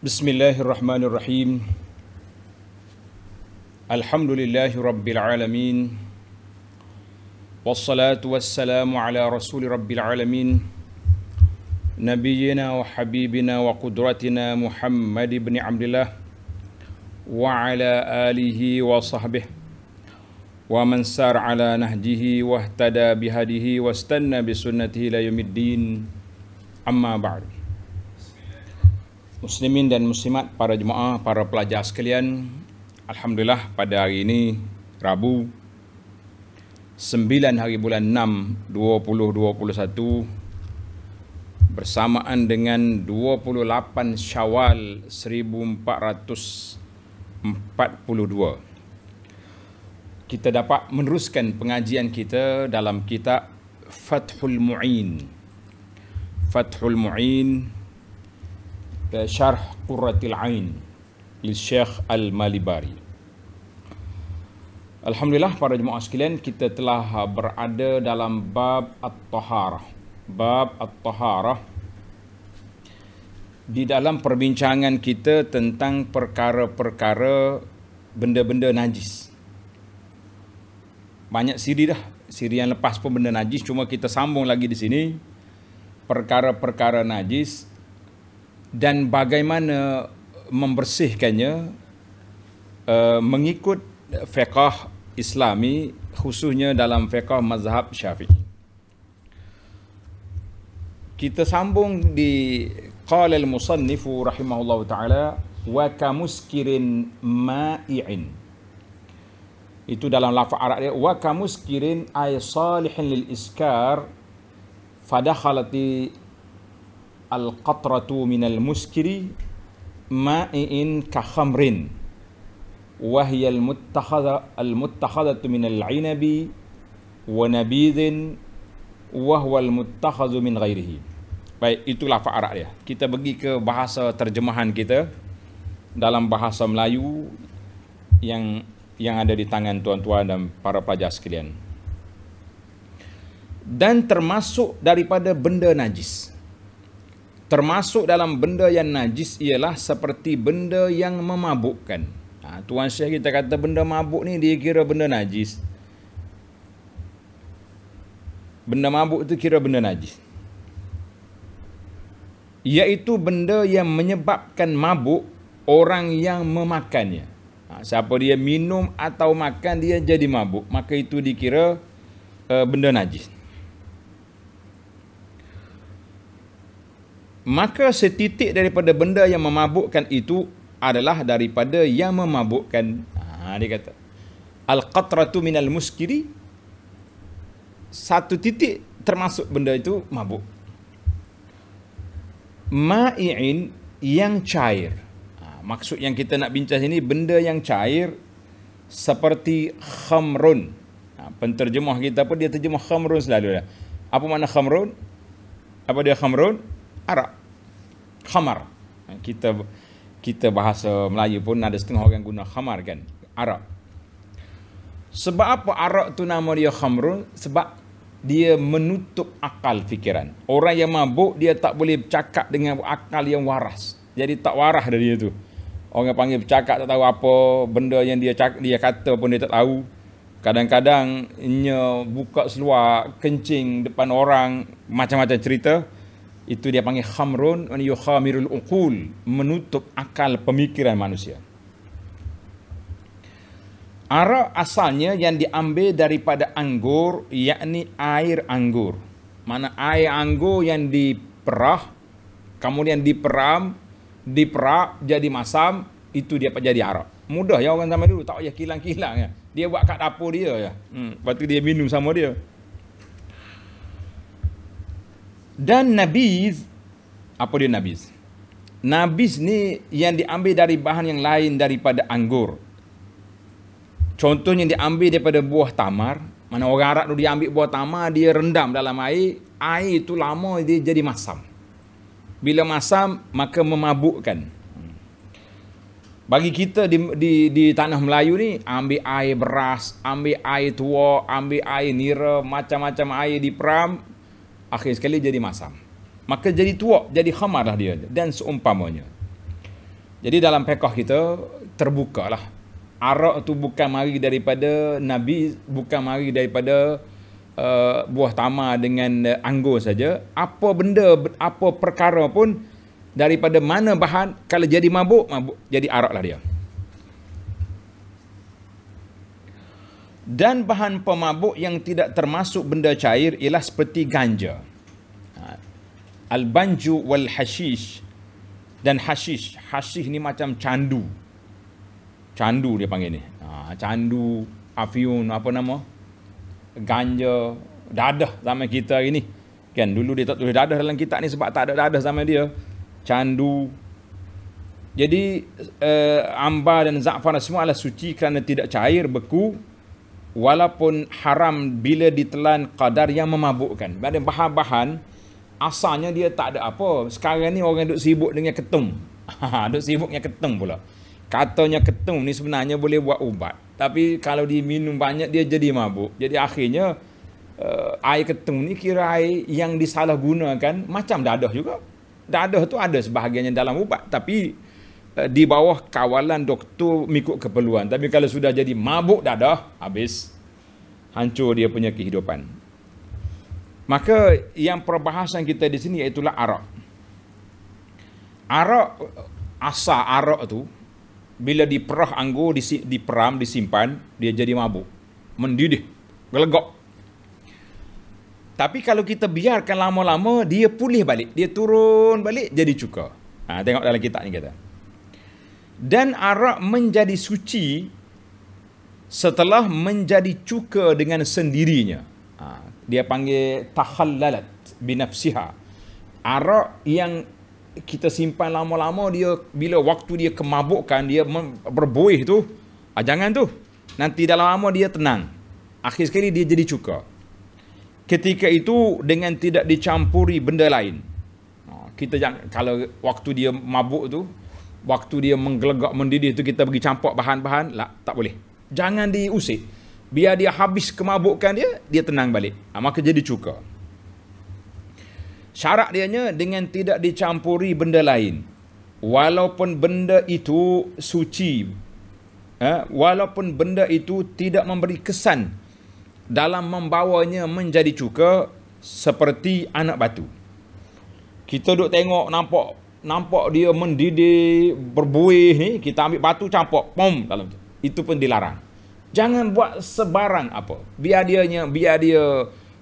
Bismillahirrahmanirrahim. Alhamdulillahi rabbil alamin. Wassalatu wassalamu ala rasuli rabbil alamin. Nabiyyina wa habibina wa qudratina Muhammad ibn Abdillah wa ala alihi wa sahbihi wa man sar ala nahjihi wa ihtada bihadihi wa istanna bisunnatihi ila yaumiddin. Amma ba'd. Muslimin dan muslimat, para jemaah, para pelajar sekalian, alhamdulillah pada hari ini Rabu 9 hari bulan 6 2021 bersamaan dengan 28 Syawal 1442, kita dapat meneruskan pengajian kita dalam kitab Fathul Mu'in. Fathul Mu'in Syarh Qurratil Ain li Syekh Al-Malibari. Alhamdulillah para jemaah sekalian, kita telah berada dalam bab At-Taharah. Bab At-Taharah, di dalam perbincangan kita tentang perkara-perkara benda-benda najis. Banyak siri dah, siri yang lepas pun benda najis, cuma kita sambung lagi di sini perkara-perkara najis dan bagaimana membersihkannya mengikut fiqh Islami, khususnya dalam fiqh mazhab Syafi'i. Kita sambung di qala al-musannifu rahimahullahu taala wa kamuskirin ma'i'in. Itu dalam lafaz Arab dia, wa kamuskirin ay salihin lil iskar fadakhalati al-qatratu minal muskiri ma'i'in ka khamrin wa hiya al-muttakhadatu minal 'inabi wa nabidhin wa huwa al-muttakhadhu min ghairihi. Baik, itu lafaz Arab dia. Kita pergi ke bahasa terjemahan kita dalam bahasa Melayu yang ada di tangan tuan-tuan dan para pelajar sekalian. Dan termasuk daripada benda najis. Termasuk dalam benda yang najis ialah seperti benda yang memabukkan. Tuan Syekh kita kata benda mabuk ni dia kira benda najis. Benda mabuk itu kira benda najis. Iaitu benda yang menyebabkan mabuk orang yang memakannya. Siapa dia minum atau makan dia jadi mabuk, maka itu dikira benda najis. Maka setitik daripada benda yang memabukkan itu adalah daripada yang memabukkan. Dia kata al-qatratu minal muskiri, satu titik termasuk benda itu mabuk. Ma'i'in, yang cair. Maksud yang kita nak bincang sini benda yang cair seperti khamrun. Penterjemah kita pun dia terjemah khamrun selalu dah. Apa makna khamrun? Apa dia khamrun? Arak, khamar. Kita bahasa Melayu pun ada setengah orang guna khamar kan, arak. Sebab apa arak tu nama dia khamrun? Sebab dia menutup akal fikiran. Orang yang mabuk dia tak boleh bercakap dengan akal yang waras. Jadi tak waras dari dia tu. Orang panggil bercakap tak tahu apa, benda yang dia kata pun dia tak tahu. Kadang-kadang buka seluar, kencing depan orang, macam-macam cerita. Itu dia panggil khamrun, yukhamirul uqul, menutup akal pemikiran manusia. Arak asalnya yang diambil daripada anggur, yakni air anggur. Mana air anggur yang diperah, kemudian diperak jadi masam, itu dia jadi arak. Mudah ya orang zaman dulu, tak payah kilang-kilang ya. Dia buat kat dapur dia ya. Lepas tu dia minum sama dia. Dan nabiz, apa dia nabiz? Nabiz ni yang diambil dari bahan yang lain daripada anggur. Contohnya diambil daripada buah tamar. Mana orang Arab tu dia ambil buah tamar, dia rendam dalam air. Air itu lama dia jadi masam. Bila masam, maka memabukkan. Bagi kita di tanah Melayu ni, ambil air beras, ambil air tua, ambil air nira, macam-macam air diperam, akhir sekali jadi masam. Maka jadi tua, jadi khamar lah dia dan seumpamanya. Jadi dalam fiqh kita terbukalah. Arak tu bukan mari daripada Nabi, bukan mari daripada buah tamar dengan anggur saja. Apa benda, apa perkara pun daripada mana bahan, kalau jadi mabuk, jadi arak lah dia. Dan bahan pemabuk yang tidak termasuk benda cair ialah seperti ganja, al-banju wal hashish. Dan hashish ni macam candu. Candu dia panggil ni. Candu, afiun, apa nama? Ganja, dadah zaman kita hari ni. Kan dulu dia tak tulis dadah dalam kitab ni sebab tak ada dadah zaman dia. Candu. Jadi ambar dan za'far semua adalah suci kerana tidak cair, beku, walaupun haram bila ditelan qadar yang memabukkan. Pada bahan-bahan asalnya dia tak ada apa. Sekarang ni orang duk sibuk dengan ketum. Duk sibuk dengan ketum pula. Katanya ketum ni sebenarnya boleh buat ubat. Tapi kalau diminum banyak dia jadi mabuk. Jadi akhirnya air ketum ni kira air yang disalahgunakan macam dadah juga. Dadah tu ada sebahagiannya dalam ubat. Tapi di bawah kawalan doktor mengikut keperluan. Tapi kalau sudah jadi mabuk dadah, habis. Hancur dia punya kehidupan. Maka yang perbahasan kita di sini iaitulah arak. Arak, asal arak tu bila diperah anggur, diperam, disimpan, dia jadi mabuk, mendidih, gelegak. Tapi kalau kita biarkan lama-lama, dia pulih balik, dia turun balik jadi cuka. Tengok dalam kitab ni kata. Dan arak menjadi suci setelah menjadi cuka dengan sendirinya. Dia panggil takhallalat binafsiha. Arak yang kita simpan lama-lama, dia bila waktu dia kemabukkan, dia berbuih tu, jangan tu. Nanti dalam lama dia tenang. Akhir sekali dia jadi cuka. Ketika itu dengan tidak dicampuri benda lain. Kita jangan, kalau waktu dia mabuk tu, waktu dia menggelegak mendidih tu kita pergi campur bahan-bahan, tak boleh. Jangan diusik. Biar dia habis kemabukan dia tenang balik. Maka jadi cuka. Syarat dianya dengan tidak dicampuri benda lain. Walaupun benda itu suci. Walaupun benda itu tidak memberi kesan dalam membawanya menjadi cuka seperti anak batu. Kita duk tengok, nampak dia mendidih, berbuih ni, kita ambil batu campur, pom dalam tu. Itu pun dilarang. Jangan buat sebarang apa. Biar dia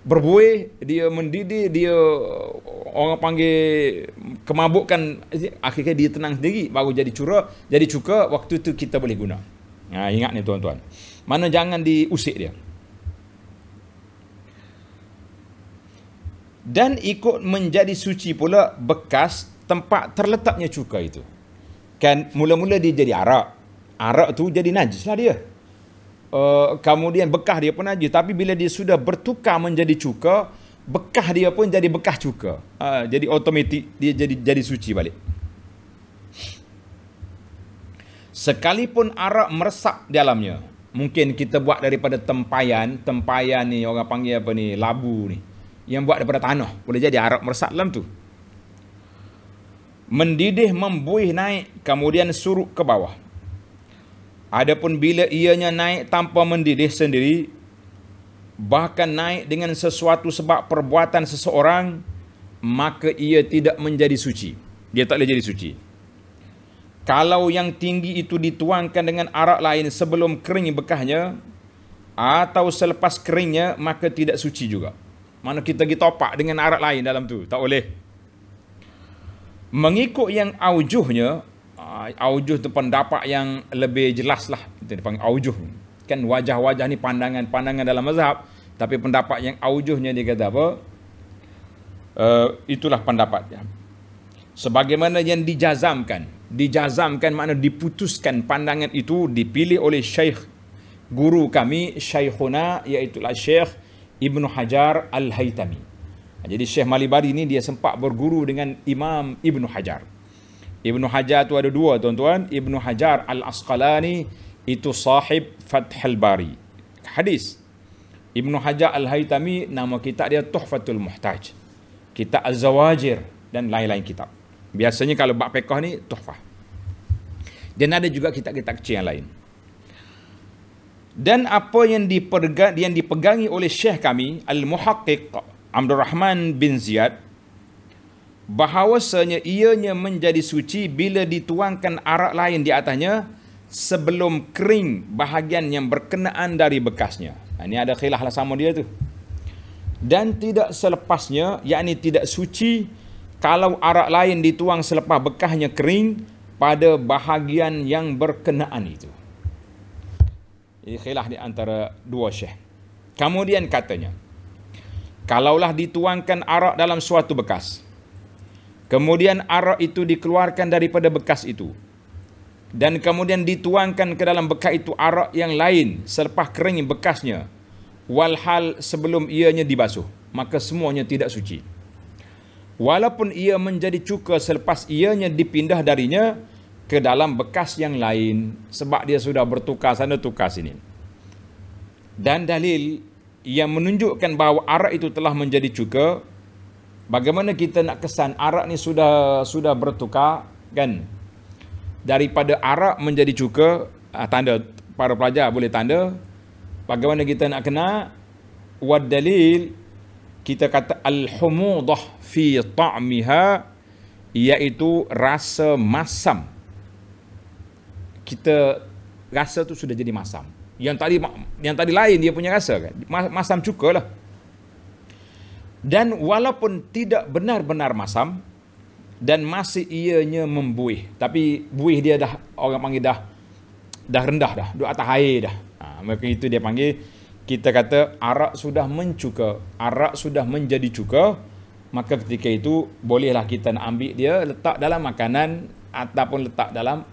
berbuih, dia mendidih, dia orang panggil kemabukkan, akhirnya dia tenang sendiri, baru jadi jadi cuka, waktu tu kita boleh guna. Ingat ni tuan-tuan. Mana jangan diusik dia. Dan ikut menjadi suci pula bekas tempat terletaknya cuka itu. Kan mula-mula dia jadi arak. Arak tu jadi najis lah dia. Kemudian bekas dia pun najis. Tapi bila dia sudah bertukar menjadi cuka, bekas dia pun jadi bekas cuka. Jadi automatik dia jadi suci balik. Sekalipun arak meresap dalamnya. Mungkin kita buat daripada tempayan. Tempayan ni orang panggil apa ni? Labu ni. Yang buat daripada tanah. Boleh jadi arak meresap dalam tu. Mendidih, membuih naik, kemudian surut ke bawah. Adapun bila ianya naik tanpa mendidih sendiri, bahkan naik dengan sesuatu sebab perbuatan seseorang, maka ia tidak menjadi suci. Dia tak boleh jadi suci. Kalau yang tinggi itu dituangkan dengan arak lain sebelum kering bekasnya, atau selepas keringnya, maka tidak suci juga. Mana kita pergi topak dengan arak lain dalam tu, tak boleh. Mengikut yang aujuhnya, aujuh tu pendapat yang lebih jelas lah, itu dipanggil aujuh. Kan wajah-wajah ni pandangan dalam mazhab, tapi pendapat yang aujuhnya dia kata apa? Itulah pendapatnya. Sebagaimana yang dijazamkan makna diputuskan pandangan itu dipilih oleh Syekh guru kami, Syekhuna, iaitulah Syekh Ibnu Hajar Al-Haytami. Jadi Syekh Malibari ni dia sempat berguru dengan Imam Ibnu Hajar. Ibnu Hajar tu ada dua tuan-tuan. Ibnu Hajar Al-Asqalani itu sahib Fathul Bari hadis. Ibnu Hajar Al-Haytami nama kitab dia Tuhfatul Muhtaj, kitab Az-Zawajir dan lain-lain kitab. Biasanya kalau bab fiqh ni tuhfah. Dan ada juga kitab-kitab kecil yang lain. Dan apa yang dipegangi oleh Syekh kami Al-Muhaqqiq Abdul Rahman bin Ziyad, bahawasanya ianya menjadi suci bila dituangkan arak lain di atasnya sebelum kering bahagian yang berkenaan dari bekasnya. Ini ada khilaf lah sama dia tu. Dan tidak selepasnya, yakni tidak suci kalau arak lain dituang selepas bekasnya kering pada bahagian yang berkenaan itu. Ini khilaf di antara dua syekh. Kemudian katanya, kalaulah dituangkan arak dalam suatu bekas, kemudian arak itu dikeluarkan daripada bekas itu, dan kemudian dituangkan ke dalam bekas itu arak yang lain selepas kering bekasnya, walhal sebelum ianya dibasuh, maka semuanya tidak suci. Walaupun ia menjadi cuka selepas ianya dipindah darinya ke dalam bekas yang lain, sebab dia sudah bertukar sana tukar sini. Dan dalil yang menunjukkan bahawa arak itu telah menjadi cuka, bagaimana kita nak kesan arak ni sudah bertukar kan? Daripada arak menjadi cuka, tanda para pelajar boleh tanda. Bagaimana kita nak kena? Wad dalil, kita kata al-humudah fi ta'miha, iaitu rasa masam. Kita rasa tu sudah jadi masam. Yang tadi lain dia punya rasa kan, masam cuka lah. Dan walaupun tidak benar-benar masam dan masih ianya membuih, tapi buih dia dah, orang panggil dah rendah dah, duduk atas air dah. Maka itu dia panggil, kita kata arak sudah mencuka, arak sudah menjadi cuka. Maka ketika itu bolehlah kita nak ambil dia, letak dalam makanan ataupun letak dalam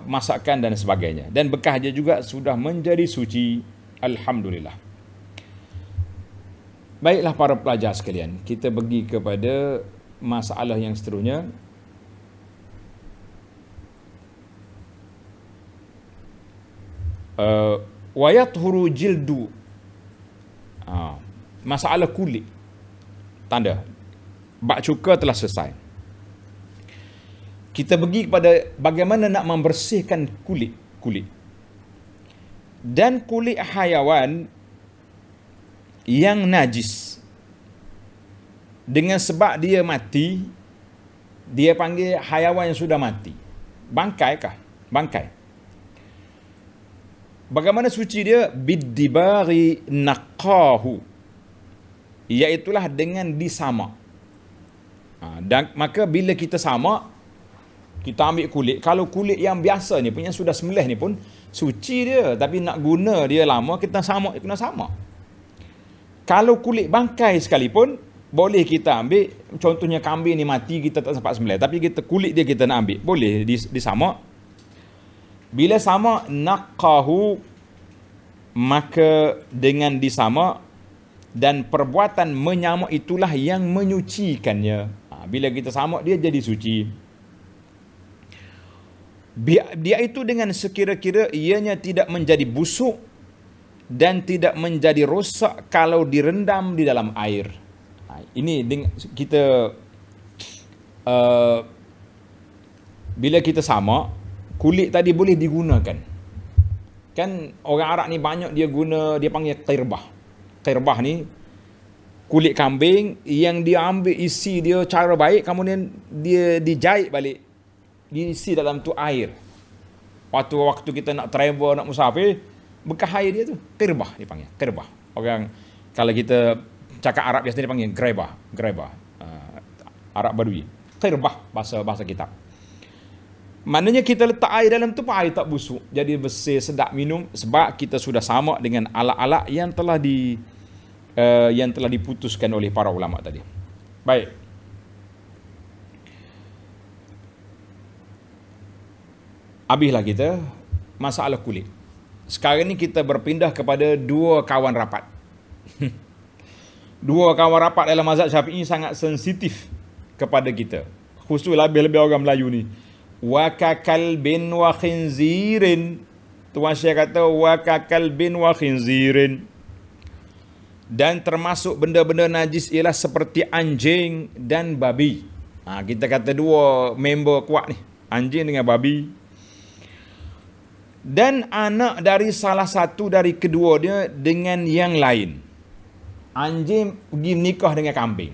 masakan dan sebagainya. Dan bekas dia juga sudah menjadi suci. Alhamdulillah. Baiklah para pelajar sekalian, kita pergi kepada masalah yang seterusnya. Wayathuru jildu, masalah kulit. Tanda bak cuka telah selesai. Kita pergi kepada bagaimana nak membersihkan kulit. Dan kulit haiwan yang najis, dengan sebab dia mati, dia panggil haiwan yang sudah mati. Bangkai kah? Bangkai. Bagaimana suci dia? Biddibari naqahu, iaitulah dengan disamak. Dan maka bila kita samak, kita ambil kulit. Kalau kulit yang biasa ni pun, yang sudah sembelih ni pun suci dia, tapi nak guna dia lama, kita samak, kena samak. Kalau kulit bangkai sekalipun boleh kita ambil. Contohnya kambing ni mati, kita tak sempat sembelih, tapi kita kulit dia kita nak ambil, boleh disamak. Bila samak, naqahu, maka dengan disamak dan perbuatan menyamak itulah yang menyucikannya. Bila kita samak dia jadi suci. Dia itu dengan sekira-kira ianya tidak menjadi busuk dan tidak menjadi rosak kalau direndam di dalam air. Ini kita bila kita samak, kulit tadi boleh digunakan. Kan orang Arab ni banyak dia guna, dia panggil qirbah. Qirbah ni kulit kambing yang dia ambil isi dia cara baik, kemudian dia dijahit balik, diisi dalam tu air. Waktu kita nak travel, nak musafir, bekas air dia tu qirbah dipanggil, qirbah. Orang kalau kita cakap Arab biasanya dipanggil grebah. Arab Badui. Qirbah bahasa kitab. Maknanya kita letak air dalam tu pun air tak busuk, jadi bersih, sedap minum, sebab kita sudah samak dengan alat-alat yang telah diputuskan oleh para ulama tadi. Baik. Habislah kita masalah kulit. Sekarang ni kita berpindah kepada dua kawan rapat. Dua kawan rapat dalam mazhab Syafi'i sangat sensitif kepada kita. Khusus lebih-lebih orang Melayu ni. Wa kakal bin wa khinzirin. Tuan Syekh kata wa kakal bin wa khinzirin. Dan termasuk benda-benda najis ialah seperti anjing dan babi. Kita kata dua member kuat ni, anjing dengan babi. Dan anak dari salah satu dari kedua dia dengan yang lain. Anjing pergi nikah dengan kambing.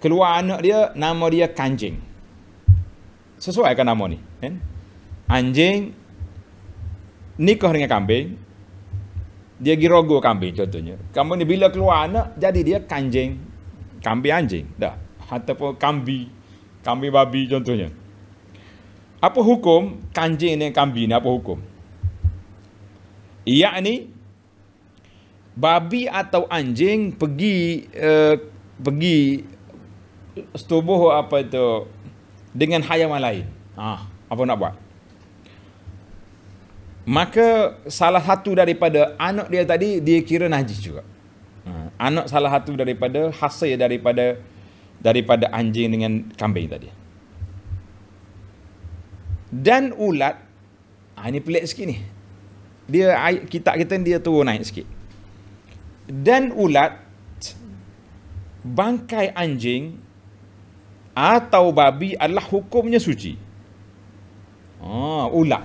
Keluar anak dia, nama dia Kanjing. Sesuai kan nama ni? Kan? Anjing nikah dengan kambing. Dia girogo kambing contohnya. Kambing ni bila keluar anak, jadi dia Kanjing. Kambing anjing. Dah. Ataupun kambing babi contohnya. Apa hukum kanjing dengan kambing ni? Apa hukum? Iaitu babi atau anjing pergi setubuh apa itu dengan hayawan lain. Apa nak buat? Maka salah satu daripada anak dia tadi dia kira najis juga. Anak salah satu daripada hasil daripada anjing dengan kambing tadi. Dan ulat, ini pelik sikit ni. Dia kitab kita dia turun naik sikit. Dan ulat, bangkai anjing atau babi adalah hukumnya suci. Ulat.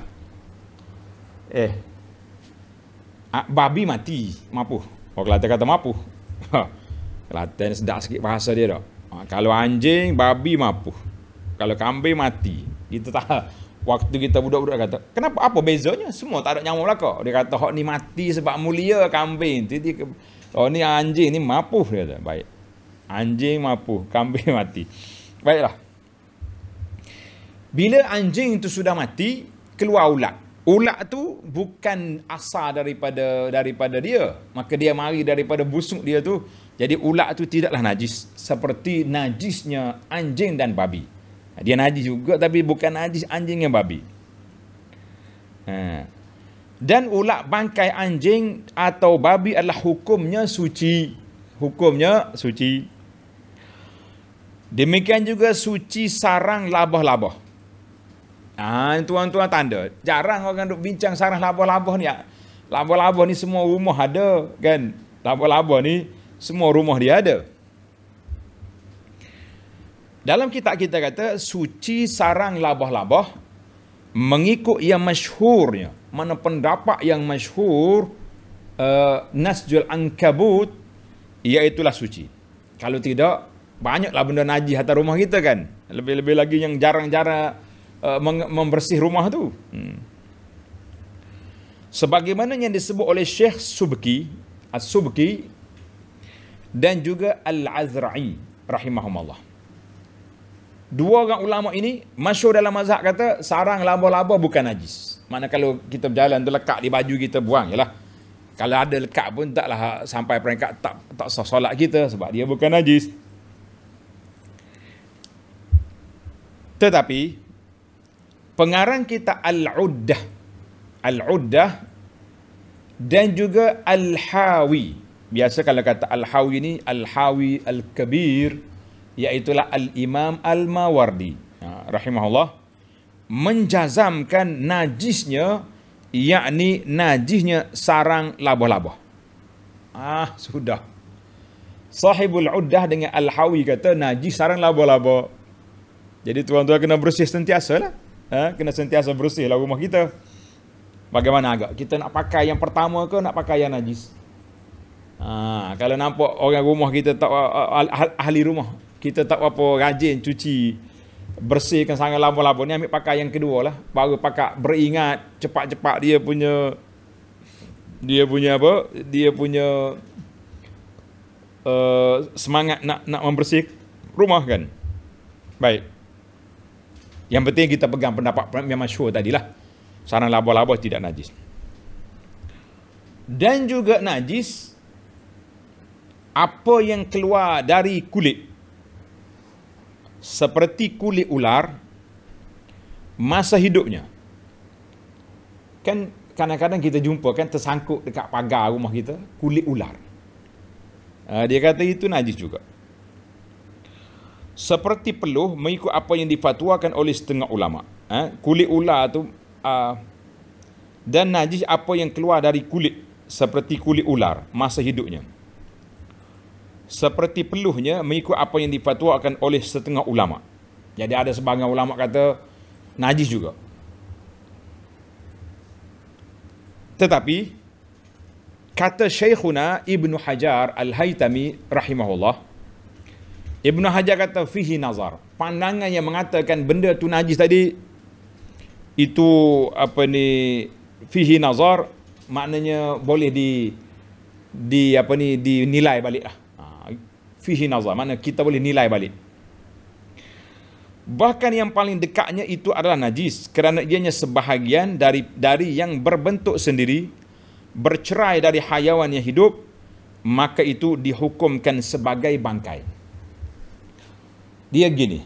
Babi mati, mapuh. Kelantan kata mapuh. Kelantan sedap sikit bahasa dia dah. Kalau anjing, babi mapuh. Kalau kambing mati. Kita tak. Waktu kita budak-budak kata, kenapa? Apa bezanya? Semua tak ada nyawa belaka. Dia kata, hak ni mati sebab mulia kambing. Ni anjing ni mapuh. Dia kata, baik. Anjing mapuh, kambing mati. Baiklah. Bila anjing itu sudah mati, keluar ulat. Ulat tu bukan asal daripada dia. Maka dia mari daripada busuk dia tu. Jadi ulat tu tidaklah najis. Seperti najisnya anjing dan babi. Dia najis juga tapi bukan najis anjing yang babi. Dan ulat bangkai anjing atau babi adalah hukumnya suci. Hukumnya suci. Demikian juga suci sarang labah-labah. Tuan-tuan tanda. Jarang orang duk bincang sarang labah-labah ni. Labah-labah ni semua rumah ada kan. Labah-labah ni semua rumah dia ada. Dalam kitab kita kata suci sarang labah-labah mengikut yang masyhurnya. Mana pendapat yang masyhur Nasjul Ankabut iaitulah suci. Kalau tidak banyaklah benda najis atas rumah kita kan. Lebih-lebih lagi yang jarang-jarang membersih rumah tu. Sebagaimana yang disebut oleh Syekh Subki As-Subki dan juga Al-Azra'i rahimahumullah. Dua orang ulama ini masyhur dalam mazhab kata sarang laba-laba bukan najis. Mana kalau kita berjalan tu lekat di baju kita buang jelah. Kalau ada lekat pun taklah sampai peringkat tak sah solat kita sebab dia bukan najis. Tetapi pengarang kita Al-Uddah dan juga Al-Hawi. Biasa kalau kata Al-Hawi ni Al-Hawi Al-Kabir, iaitulah Al-Imam Al-Mawardi rahimahullah, menjazamkan najisnya, yakni najisnya sarang labah-labah. Sudah. Sahibul Uddah dengan Al-Hawi kata najis sarang labah-labah. Jadi tuan-tuan kena bersih sentiasa lah. Kena sentiasa bersih lah rumah kita. Bagaimana agak? Kita nak pakai yang pertama ke nak pakai yang najis? Kalau nampak orang rumah kita tak ahli rumah, kita tak apa rajin cuci bersihkan sarang laba-laba ni, ambil pakai yang kedua lah. Baru pakai beringat cepat-cepat dia punya semangat nak membersih rumah kan. Baik. Yang penting kita pegang pendapat yang masyhur tadilah. Sarang laba-laba tidak najis. Dan juga najis apa yang keluar dari kulit. Seperti kulit ular masa hidupnya. Kan kadang-kadang kita jumpa kan tersangkut dekat pagar rumah kita kulit ular. Dia kata itu najis juga. Seperti peluh mengikut apa yang difatwakan oleh setengah ulama. Kulit ular tu dan najis apa yang keluar dari kulit seperti kulit ular masa hidupnya. Seperti peluhnya mengikut apa yang difatwakan oleh setengah ulama. Jadi ada sebahagian ulama kata najis juga. Tetapi kata Syekhuna Ibnu Hajar Al-Haytami rahimahullah, Ibnu Hajar kata fihi nazar. Pandangan yang mengatakan benda tu najis tadi itu fihi nazar, maknanya boleh dinilai balik lah. Fihi nazar, maknanya kita boleh nilai balik. Bahkan yang paling dekatnya itu adalah najis kerana ianya sebahagian dari yang berbentuk sendiri, bercerai dari hayawan yang hidup, maka itu dihukumkan sebagai bangkai. Dia gini,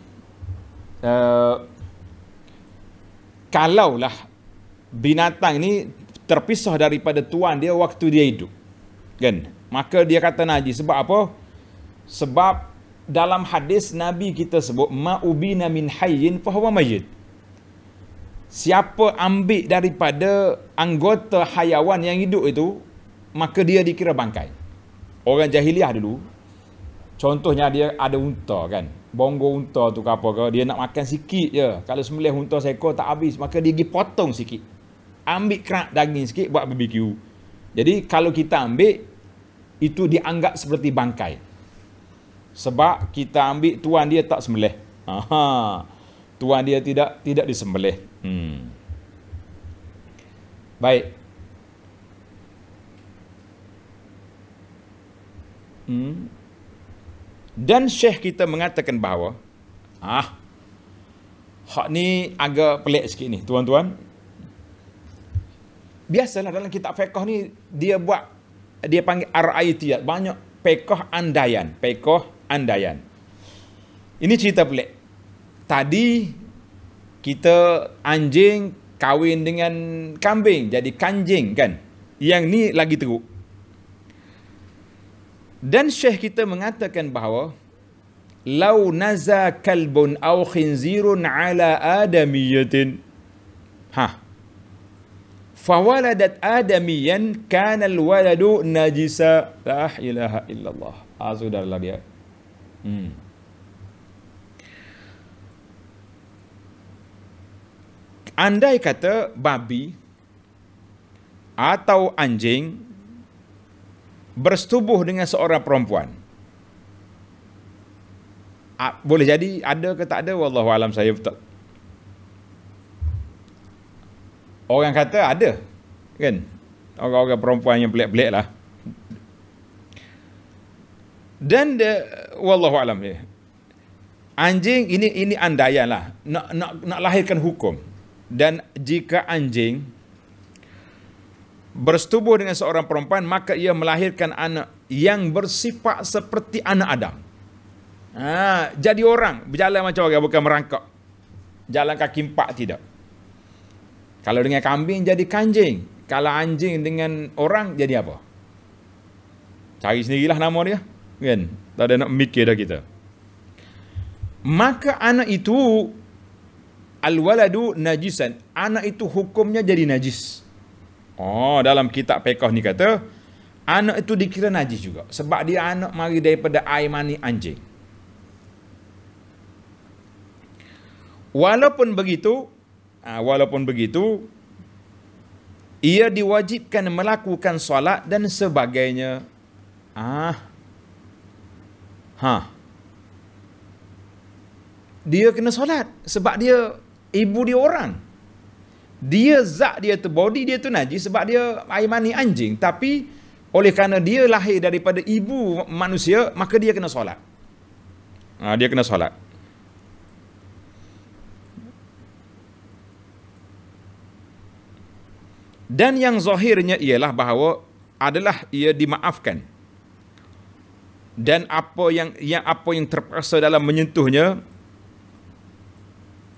kalaulah binatang ini terpisah daripada tuan dia waktu dia hidup, kan, maka dia kata najis. Sebab apa? Sebab dalam hadis Nabi kita sebut ma'ubina min hayyin fahuwa mayyit. Siapa ambil daripada anggota hayawan yang hidup itu, maka dia dikira bangkai. Orang jahiliah dulu, contohnya dia ada unta kan, bonggol unta tu ke apa ke, dia nak makan sikit je. Kalau sembelih unta seekor tak habis, maka dia pergi potong sikit, ambil kerak daging sikit buat BBQ. Jadi kalau kita ambil, itu dianggap seperti bangkai. Sebab kita ambil tuan dia tak sembelih. Tuan dia tidak disembelih. Baik. Dan Syekh kita mengatakan bahawa hak ni agak pelik sikit ni, tuan-tuan. Biasalah dalam kitab fiqh ni dia panggil ar-ra'aitiyat, banyak fiqh andaian. Ini cerita pelik. Tadi kita anjing kahwin dengan kambing jadi kanjing kan. Yang ni lagi teruk. Dan Syekh kita mengatakan bahawa lau naza kalbun aw khinzirun ala adamiyatin fawaladat adamiyan kana alwaladu najisa. La ilaha illallah. Sudahlah dia. Andai kata babi atau anjing bersetubuh dengan seorang perempuan, boleh jadi ada ke tak ada, wallahu alam, saya betul. Orang kata ada, kan? Orang-orang perempuan yang pelik-pelik lah. Dan wallahu alam ya. Anjing ini andaian lah, nak lahirkan hukum. Dan jika anjing bersetubuh dengan seorang perempuan, maka ia melahirkan anak yang bersifat seperti anak Adam. Jadi orang, berjalan macam orang, bukan merangkak. Jalan kaki empat, tidak. Kalau dengan kambing jadi kanjing. Kalau anjing dengan orang jadi apa? Cari sendirilah nama dia. Kan? Tak ada nak mikir dah kita. Maka anak itu al-waladu najisan. Anak itu hukumnya jadi najis. Dalam kitab fiqh ni kata anak itu dikira najis juga. Sebab dia anak mari daripada air mani anjing. Walaupun begitu, ia diwajibkan melakukan solat dan sebagainya. Dia kena solat sebab dia ibu dia orang. Dia zat dia tu, body dia tu najis sebab dia air mani anjing. Tapi oleh kerana dia lahir daripada ibu manusia, maka dia kena solat. Dia kena solat. Dan yang zahirnya ialah bahawa adalah ia dimaafkan. Dan apa yang terpaksa dalam menyentuhnya,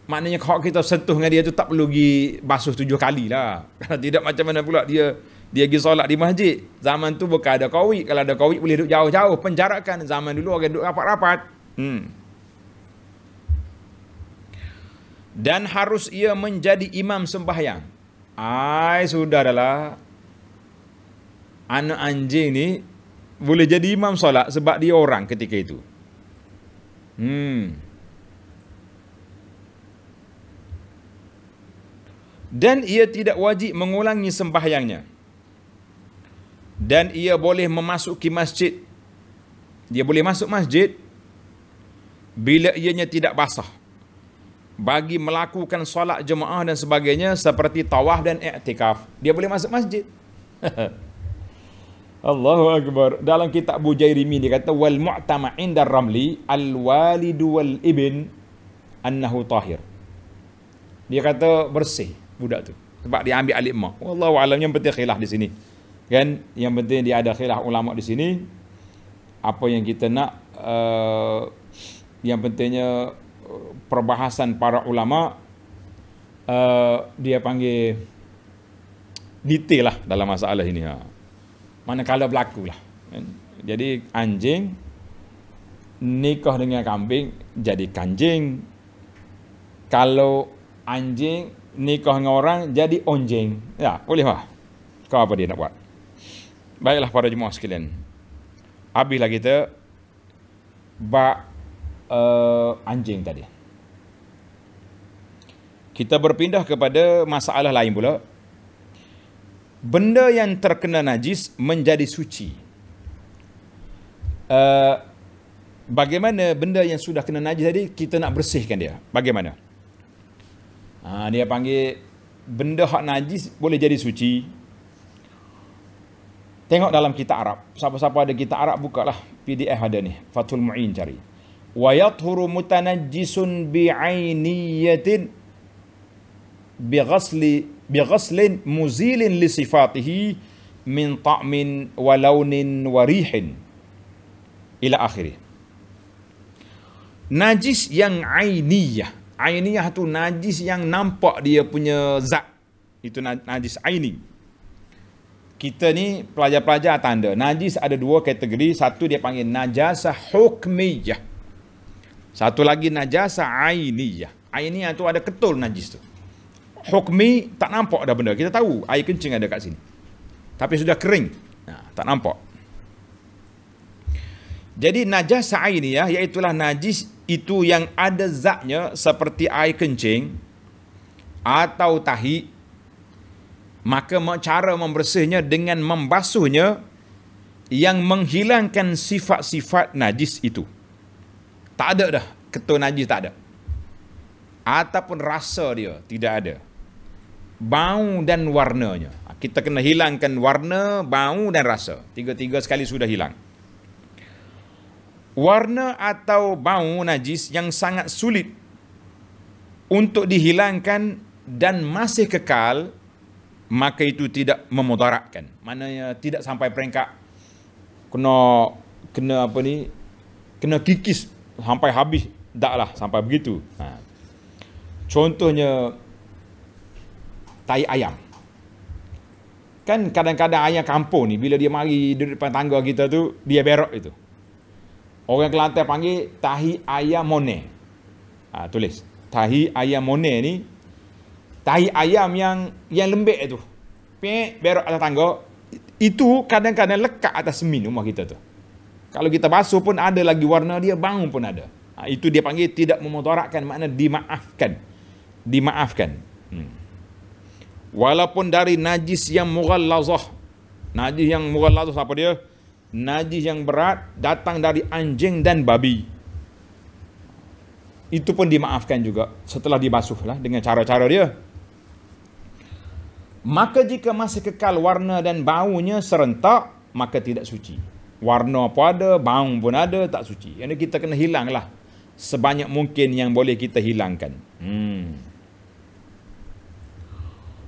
maknanya kalau kita sentuh dengan dia tu tak perlu pergi basuh 7 kali lah. Tidak macam mana pula dia pergi solat di masjid. Zaman tu bukan ada kawit. Kalau ada kawit boleh duduk jauh-jauh. Penjarakan. Zaman dulu orang duduk rapat-rapat. Dan harus ia menjadi imam sembahyang. Sudah adalah. Anak anjing ni boleh jadi imam solat sebab dia orang ketika itu. Dan ia tidak wajib mengulangi sembahyangnya. dan ia boleh memasuki masjid. Dia boleh masuk masjid bila ianya tidak basah, bagi melakukan solat jemaah dan sebagainya seperti tawaf dan i'tikaf. Dia boleh masuk masjid. Allahu Akbar. Dalam kitab Bujairimi dia kata wal mu'tama inda ramli al walidu wal ibn annahu tahir. Dia kata bersih budak tu sebab dia ambil alif ma. Wallahu alam, yang penting khilaf di sini. Kan yang penting dia ada khilaf ulama di sini. Apa yang kita nak yang pentingnya perbahasan para ulama dia panggil detail lah dalam masalah ini. Manakala berlaku lah. Jadi anjing nikah dengan kambing jadi kanjing. Kalau anjing nikah dengan orang jadi onjing. Ya, boleh lah. Kau apa dia nak buat? Baiklah para jemaah sekalian. Habislah kita bab anjing tadi. Kita berpindah kepada masalah lain pula. Benda yang terkena najis menjadi suci. Bagaimana benda yang sudah kena najis tadi kita nak bersihkan dia? Bagaimana? Dia panggil benda hak najis boleh jadi suci. Tengok dalam kitab Arab. Siapa-siapa ada kitab Arab bukalah. PDF ada ni. Fathul Mu'in cari. Wa yathuru mutanajjisun bi'ainiyatin bighaslin muzilin li sifatihi min ta'min wa launin wa rihin ila akhirih. Najis yang ainiyah. Ainiyah tu najis yang nampak dia punya zat. Itu najis aini. Kita ni pelajar-pelajar tanda. Najis ada dua kategori. Satu dia panggil najasah hukmiyah. Satu lagi najasah ainiyah. Ainiyah tu ada ketul najis tu. Hukmi tak nampak dah benda. Kita tahu air kencing ada kat sini. Tapi sudah kering. Tak nampak. Jadi najasah ainiyah iaitulah najis itu yang ada zatnya seperti air kencing atau tahi. Maka cara membersihnya dengan membasuhnya yang menghilangkan sifat-sifat najis itu. Tak ada dah ketul najis, tak ada. Ataupun rasa dia tidak ada. Bau dan warnanya. Kita kena hilangkan warna, bau dan rasa. Tiga-tiga sekali sudah hilang. Warna atau bau najis yang sangat sulit untuk dihilangkan dan masih kekal, maka itu tidak memudaratkan. Maknanya tidak sampai peringkat kena apa ni, kena kikis sampai habis. Taklah sampai begitu. Contohnya tai ayam. Kan kadang-kadang ayam kampung ni bila dia mari di depan tangga kita tu, dia berok itu. Orang Kelantan panggil tahi ayam mone. Tulis. Tahi ayam mone ni tahi ayam yang lembek itu. Berok atas tangga. Itu kadang-kadang lekat atas semin rumah kita tu. Kalau kita basuh pun ada lagi warna dia, bau pun ada. Itu dia panggil tidak memudaratkan, makna dimaafkan. Dimaafkan. Walaupun dari najis yang mughallazah. Najis yang mughallazah apa dia? Najis yang berat datang dari anjing dan babi. Itu pun dimaafkan juga setelah dibasuh lah dengan cara-cara dia. Maka jika masih kekal warna dan baunya serentak, maka tidak suci. Warna apa ada, bau pun ada, tak suci. Yang kita kena hilanglah sebanyak mungkin yang boleh kita hilangkan.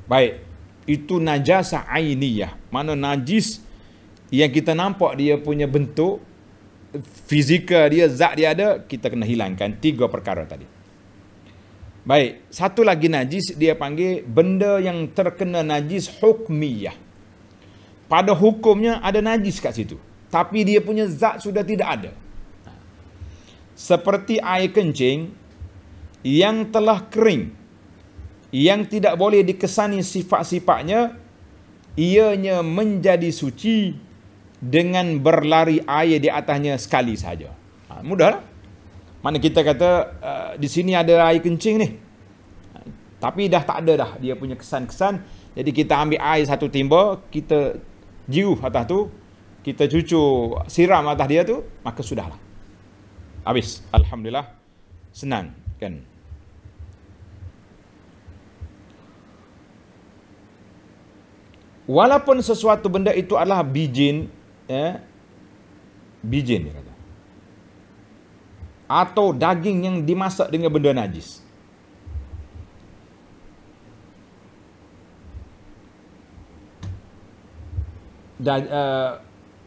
Baik, itu najasah ainiyah. Mana najis yang kita nampak dia punya bentuk, fizikal dia, zat dia ada, kita kena hilangkan. 3 perkara tadi. Baik, satu lagi najis dia panggil benda yang terkena najis hukmiyah. Pada hukumnya ada najis kat situ, tapi dia punya zat sudah tidak ada. Seperti air kencing yang telah kering, yang tidak boleh dikesani sifat-sifatnya, ianya menjadi suci dengan berlari air di atasnya sekali saja. Mudah lah. Mana kita kata di sini ada air kencing ni, tapi dah tak ada dah dia punya kesan-kesan. Jadi kita ambil air satu timba, kita jiruh atas tu, kita cucur siram atas dia tu, maka sudahlah. Habis. Alhamdulillah. Senang kan. Walaupun sesuatu benda itu adalah bijin, bijin dia kata, atau daging yang dimasak dengan benda najis.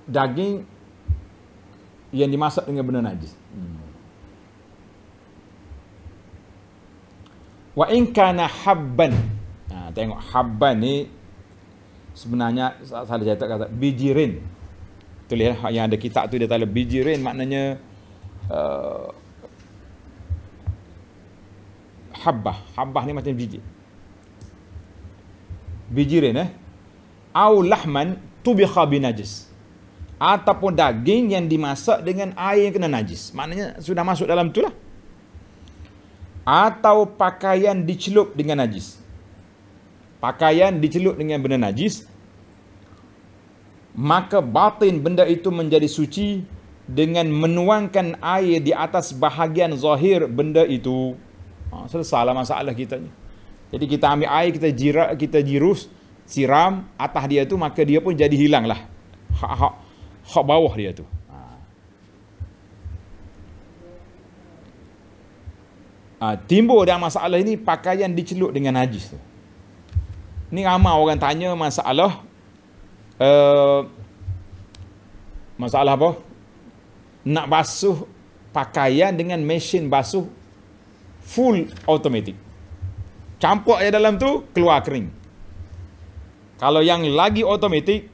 Daging yang dimasak dengan benda najis. Wa in kana habban. Tengok habban ni sebenarnya salah catat kata bijirin. Tulis yang ada kitab tu dia tulis bijirin, maknanya habbah ni macam biji. Bijirin au lahman tubikha binajis, ataupun daging yang dimasak dengan air yang kena najis, maknanya sudah masuk dalam tu lah. Atau pakaian dicelup dengan najis. Pakaian dicelup dengan benda najis, maka batin benda itu menjadi suci dengan menuangkan air di atas bahagian zahir benda itu. Selesailah masalah kita ni. Jadi kita ambil air, kita jirus, siram atas dia tu, maka dia pun jadi hilanglah hak bawah dia tu. Timbul dalam masalah ini pakaian dicelup dengan najis tu. Ni ramai orang tanya masalah masalah apa? Nak basuh pakaian dengan mesin basuh full automatic. Campur air dalam tu, keluar kering. Kalau yang lagi automatic,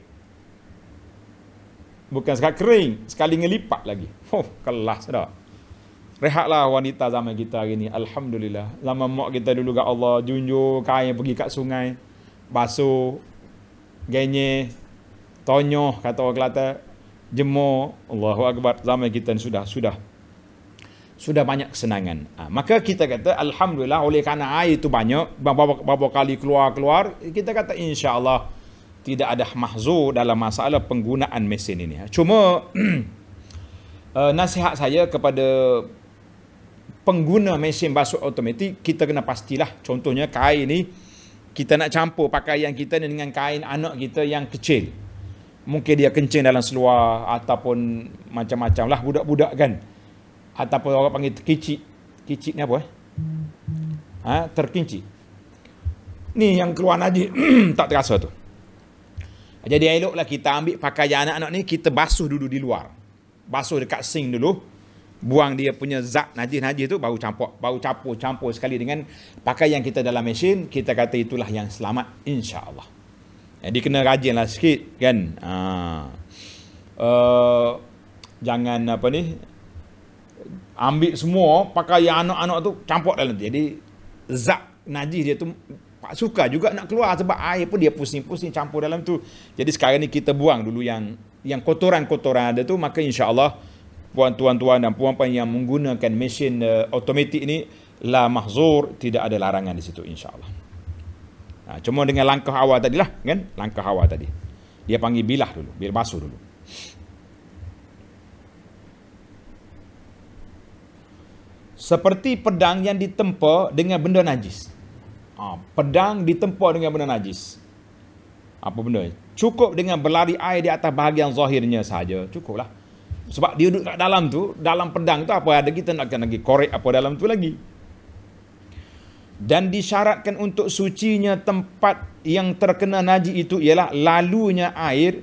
bukan sekali kering, sekali ngelipat lagi. Kelas dah. Rehatlah wanita zaman kita hari ni. Alhamdulillah. Zaman mak kita dulu kat Allah, junjur kain pergi kat sungai, basuh, genye, tonyoh, kata orang Kelantan, jemur. Allahu Akbar. Zaman kita ni sudah banyak kesenangan. Maka kita kata alhamdulillah, oleh kerana air itu banyak, beberapa kali keluar, kita kata insya-Allah tidak ada mahzur dalam masalah penggunaan mesin ini. Cuma nasihat saya kepada pengguna mesin basuh automatik, kita kena pastilah, contohnya kain ni kita nak campur pakaian kita dengan kain anak kita yang kecil. Mungkin dia kencing dalam seluar ataupun macam-macam lah, budak-budak kan. Ataupun orang panggil terkicik. Kicik ni apa terkincik. Ni yang keluar najis tak terasa tu. Jadi eloklah kita ambil pakaian anak-anak ni, kita basuh dulu di luar. Basuh dekat sink dulu. Buang dia punya zat najis-najis tu, baru campur sekali dengan pakaian kita dalam mesin. Kita kata itulah yang selamat, insya-Allah. Jadi kena rajinlah sikit kan. Jangan apa ni, ambil semua pakaian anak-anak tu campur dalam tu. Jadi zat najis dia tu suka juga nak keluar, sebab air pun dia pusing-pusing campur dalam tu. Jadi sekarang ni kita buang dulu yang kotoran-kotoran ada tu. Maka insya-Allah tuan-tuan dan puan-puan yang menggunakan mesin automatik ni, la mahzur, tidak ada larangan di situ insya-Allah. Cuma dengan langkah awal tadilah kan, langkah awal tadi. Dia panggil bilah dulu, biar basuh dulu. Seperti pedang yang ditempa dengan benda najis. Pedang ditempa dengan benda najis. Apa benda? Cukup dengan berlari air di atas bahagian zahirnya saja, cukuplah. Sebab dia duduk kat dalam tu, dalam pedang tu apa ada, kita nak lagi korek apa dalam tu lagi. Dan disyaratkan untuk sucinya tempat yang terkena najis itu ialah lalunya air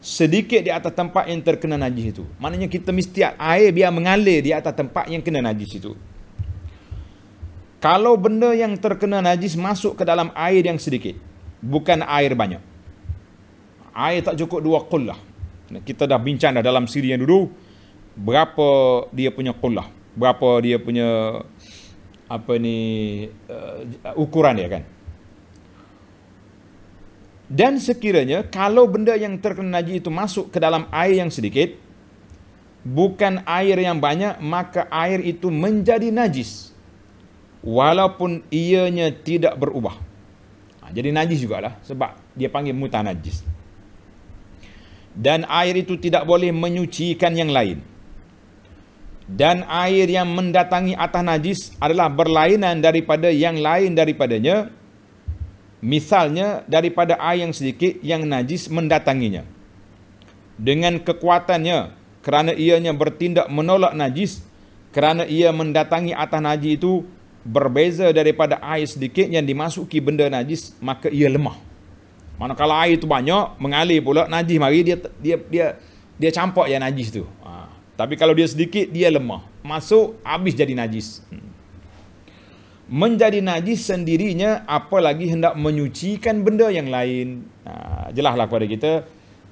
sedikit di atas tempat yang terkena najis itu. Maknanya kita mesti air biar mengalir di atas tempat yang kena najis itu. Kalau benda yang terkena najis masuk ke dalam air yang sedikit, bukan air banyak. Air tak cukup 2 qullah. Kita dah bincang dah dalam siri yang dulu berapa dia punya qullah, berapa dia punya ukuran dia kan. Dan sekiranya kalau benda yang terkena najis itu masuk ke dalam air yang sedikit, bukan air yang banyak, maka air itu menjadi najis walaupun ianya tidak berubah. Jadi najis jugalah, sebab dia panggil mutanajis. dan air itu tidak boleh menyucikan yang lain. Dan air yang mendatangi atas najis adalah berlainan daripada yang lain daripadanya. Misalnya daripada air yang sedikit yang najis mendatanginya dengan kekuatannya, kerana ianya bertindak menolak najis, kerana ia mendatangi atas najis itu berbeza daripada air sedikit yang dimasuki benda najis, maka ia lemah. Manakala air itu banyak mengalir pula, najis mari dia campak yang najis tu. Tapi kalau dia sedikit, dia lemah. Masuk, habis jadi najis. Menjadi najis sendirinya, apalagi hendak menyucikan benda yang lain. Jelaslah kepada kita,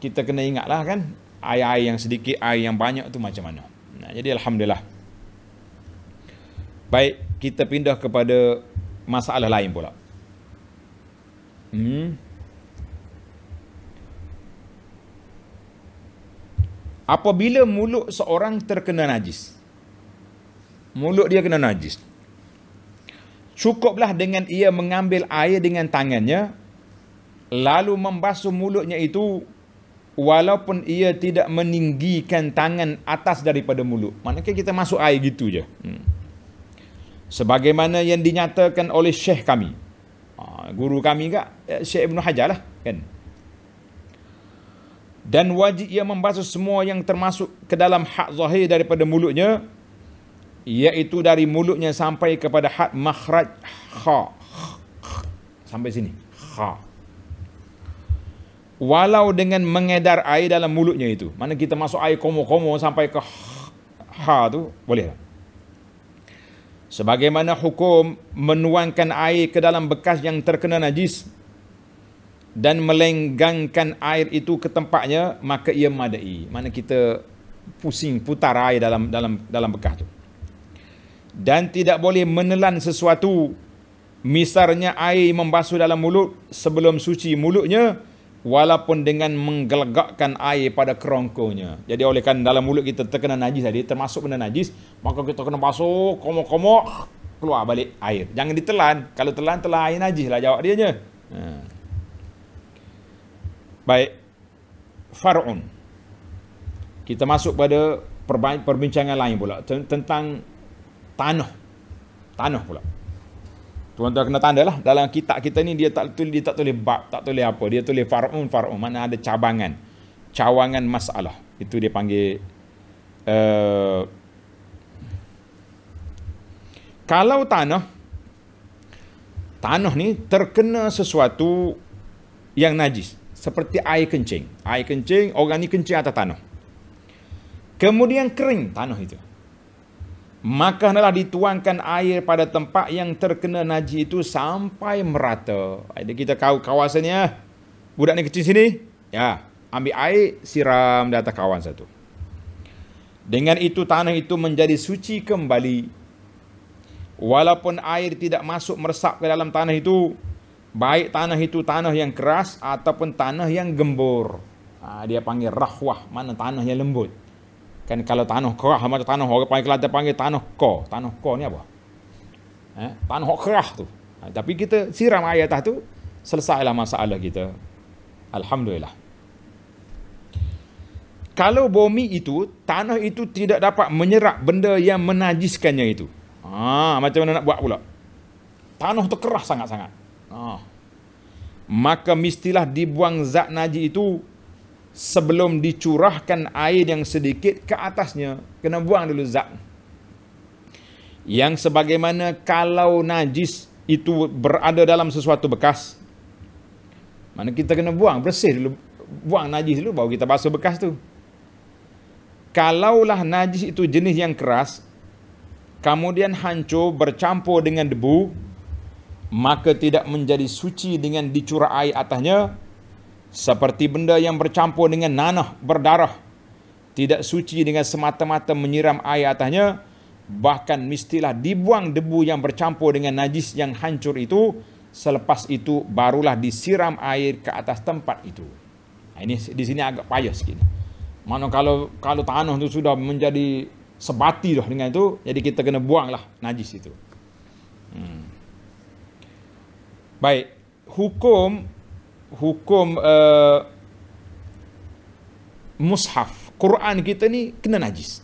kita kena ingatlah kan, air-air yang sedikit, air yang banyak tu macam mana. Jadi Alhamdulillah. Baik, kita pindah kepada masalah lain pula. Apabila mulut seorang terkena najis, mulut dia kena najis, cukuplah dengan ia mengambil air dengan tangannya lalu membasuh mulutnya itu, walaupun ia tidak meninggikan tangan atas daripada mulut. Maknanya kita masuk air gitu je. Sebagaimana yang dinyatakan oleh syekh kami, guru kami Syekh Ibn Hajar lah kan. Dan wajib ia membasuh semua yang termasuk ke dalam had zahir daripada mulutnya, iaitu dari mulutnya sampai kepada had makhraj kha, sampai sini kha, walau dengan mengedar air dalam mulutnya itu. Mana kita masuk air komo-komo sampai ke ha tu boleh. Sebagaimana hukum menuangkan air ke dalam bekas yang terkena najis dan melenggangkan air itu ke tempatnya, maka ia madai. Mana kita pusing putar air dalam bekas tu. Dan tidak boleh menelan sesuatu, misalnya air membasuh dalam mulut sebelum suci mulutnya, walaupun dengan menggelegakkan air pada kerongkonya. Jadi oleh kerana dalam mulut kita terkena najis tadi, termasuk benda najis, maka kita kena basuh komo-komo, keluar balik air. Jangan ditelan. Kalau telan air najis lah jawab dia je. Baik, far'un. Kita masuk pada perbincangan lain pula tentang tanah. Tanah pula. Tuan-tuan kena tanda lah, dalam kitab kita ni dia tak tulis bab, tak tulis apa. Dia tulis far'un, mana ada cabangan. Cawangan masalah. Itu dia panggil kalau tanah ni terkena sesuatu yang najis, seperti air kencing. Air kencing, orang ni kencing atas tanah. Kemudian kering tanah itu. Maka hendaklah dituangkan air pada tempat yang terkena najis itu sampai merata. Jadi kita kawasannya, budak ni kecil sini, ya, ambil air, siram di atas kawasan satu. Dengan itu tanah itu menjadi suci kembali. Walaupun air tidak masuk meresap ke dalam tanah itu, baik tanah itu tanah yang keras ataupun tanah yang gembur. Dia panggil rahwah, mana tanah yang lembut. Kan kalau tanah keras macam tanah orang panggil Kelantan panggil tanah ko. Tanah ko ni apa? Tanah keras tu. Tapi kita siram air atas tu, selesailah masalah kita. Alhamdulillah. Kalau bumi itu, tanah itu tidak dapat menyerap benda yang menajiskannya itu. Macam mana nak buat pula? Tanah tu keras sangat-sangat. Maka mestilah dibuang zat najis itu sebelum dicurahkan air yang sedikit ke atasnya. Kena buang dulu zat. Yang sebagaimana kalau najis itu berada dalam sesuatu bekas, mana kita kena buang, bersih dulu, buang najis dulu, baru kita basuh bekas tu. Kalaulah najis itu jenis yang keras, kemudian hancur bercampur dengan debu, maka tidak menjadi suci dengan dicurah air atasnya, seperti benda yang bercampur dengan nanah berdarah, tidak suci dengan semata-mata menyiram air atasnya, bahkan mestilah dibuang debu yang bercampur dengan najis yang hancur itu, selepas itu barulah disiram air ke atas tempat itu. Ini di sini agak payah sikit. Mana kalau tanah itu sudah menjadi sebati dah dengan itu, jadi kita kena buanglah najis itu. Baik, hukum mushaf Quran kita ni kena najis.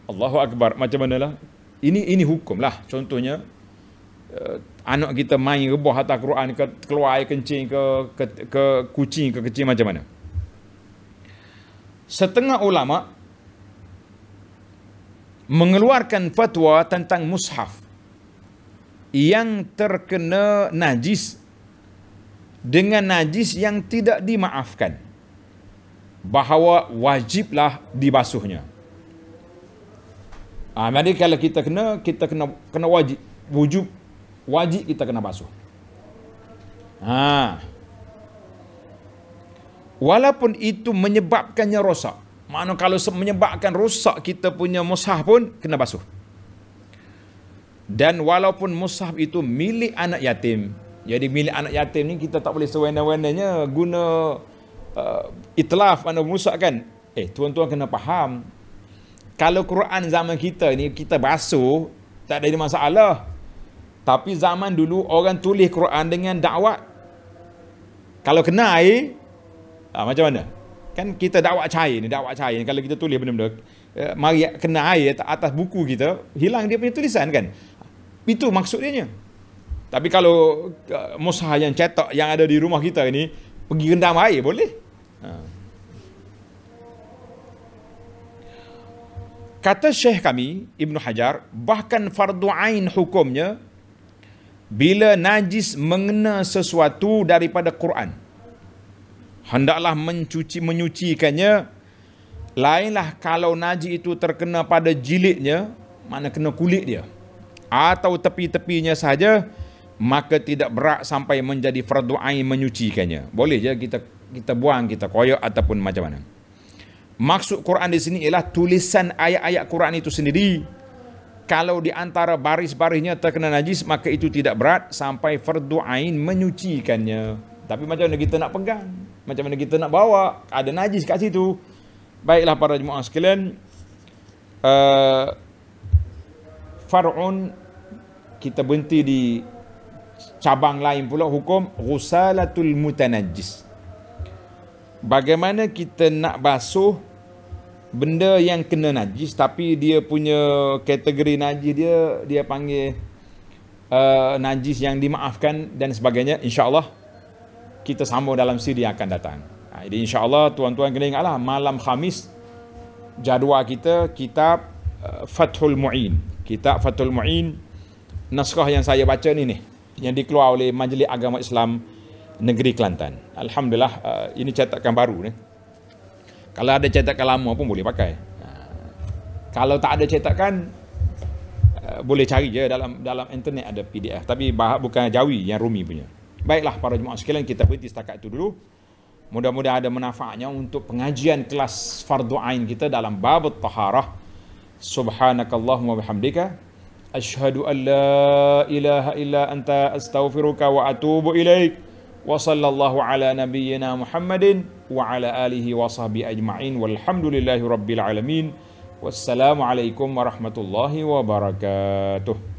Allahu Akbar. Macam manalah? Ini hukum lah. Contohnya anak kita main rebah atas Quran, keluar air kencing ke kucing ke kecil, macam mana? Setengah ulama mengeluarkan fatwa tentang mushaf yang terkena najis dengan najis yang tidak dimaafkan, bahawa wajiblah dibasuhnya. Jadi kalau kita kena wajib kita kena basuh. Walaupun itu menyebabkannya rosak. Maknanya kalau menyebabkan rosak kita punya mushaf pun kena basuh. Dan walaupun mushaf itu milik anak yatim. Jadi milik anak yatim ni kita tak boleh sewenang-wenangnya guna itlaf, mana merusak kan. Tuan-tuan kena faham. Kalau Quran zaman kita ni kita basuh, tak ada masalah. Tapi zaman dulu orang tulis Quran dengan dakwat. Kalau kena air, macam mana? Kan kita dakwat cair ni. Kalau kita tulis benda-benda, mari kena air atas buku kita, hilang dia punya tulisan kan. Itu maksudnya. Tapi kalau mushaf yang cetak yang ada di rumah kita ni, pergi rendam air boleh. Kata Syekh kami Ibn Hajar, bahkan fardu ain hukumnya bila najis mengena sesuatu daripada Quran, hendaklah menyucikannya. Lainlah kalau najis itu terkena pada jilidnya, mana kena kulit dia, atau tepi-tepinya saja, maka tidak berat sampai menjadi fardu ain menyucikannya. Boleh je kita buang, kita koyak ataupun macam mana. Maksud Quran di sini ialah tulisan ayat-ayat Quran itu sendiri. Kalau di antara baris-barisnya terkena najis, maka itu tidak berat sampai fardu ain menyucikannya. Tapi macam mana kita nak pegang? Macam mana kita nak bawa? Ada najis kat situ. Baiklah para jemaah sekalian, far'un, kita berhenti di cabang lain pula, hukum ghusalatul mutanajjis. Bagaimana kita nak basuh benda yang kena najis tapi dia punya kategori najis dia panggil najis yang dimaafkan dan sebagainya. InsyaAllah kita sambung dalam siri yang akan datang. Jadi insyaAllah tuan-tuan kena ingatlah, malam Khamis jadual kita kitab Fathul Mu'in. Kitab Fathul Mu'in, naskah yang saya baca ni yang dikeluar oleh Majlis Agama Islam Negeri Kelantan. Alhamdulillah, ini cetakan baru ni. Kalau ada cetakan lama pun boleh pakai. Kalau tak ada cetakan, boleh cari je dalam internet ada PDF. Tapi bukan Jawi, yang Rumi punya. Baiklah para jemaah sekalian, kita berhenti setakat itu dulu. Mudah-mudahan ada manfaatnya untuk pengajian kelas fardu ain kita dalam bab taharah. Subhanakallahumma bihamdika, asyhadu an la ilaha illa anta astaghfiruka wa atubu ilaik. Wa sallallahu ala nabiyyina Muhammadin wa ala alihi wa sahbihi ajma'in walhamdulillahi rabbil alamin. Wassalamu alaikum warahmatullahi wabarakatuh.